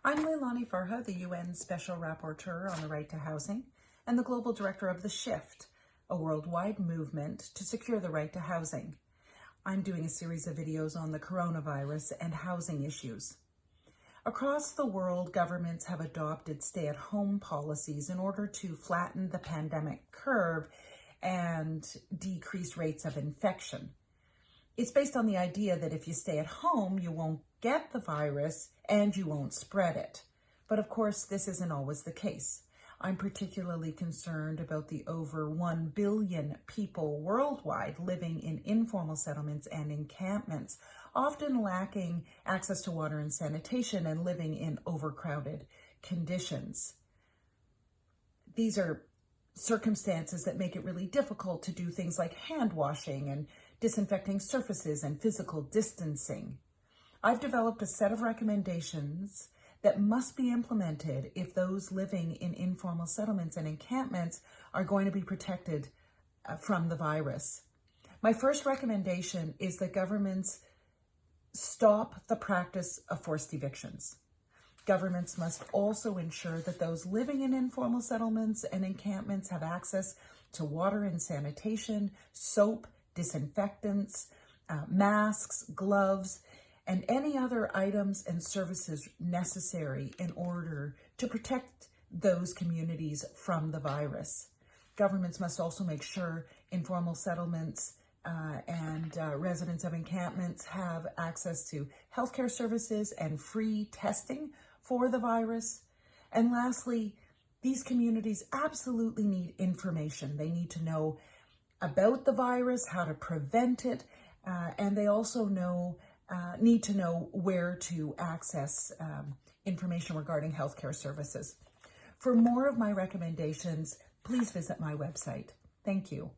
I'm Leilani Farha, the UN Special Rapporteur on the Right to Housing and the Global Director of The Shift, a worldwide movement to secure the right to housing. I'm doing a series of videos on the coronavirus and housing issues. Across the world, governments have adopted stay-at-home policies in order to flatten the pandemic curve and decrease rates of infection. It's based on the idea that if you stay at home, you won't get the virus and you won't spread it. But of course, this isn't always the case. I'm particularly concerned about the over 1 billion people worldwide living in informal settlements and encampments, often lacking access to water and sanitation and living in overcrowded conditions. These are circumstances that make it really difficult to do things like hand washing and disinfecting surfaces and physical distancing. I've developed a set of recommendations that must be implemented if those living in informal settlements and encampments are going to be protected from the virus. My first recommendation is that governments stop the practice of forced evictions. Governments must also ensure that those living in informal settlements and encampments have access to water and sanitation, soap, disinfectants, masks, gloves, and any other items and services necessary in order to protect those communities from the virus. Governments must also make sure informal settlements and residents of encampments have access to healthcare services and free testing for the virus. And lastly, these communities absolutely need information. They need to know about the virus, how to prevent it, and they also need to know where to access information regarding healthcare services. For more of my recommendations, please visit my website. Thank you.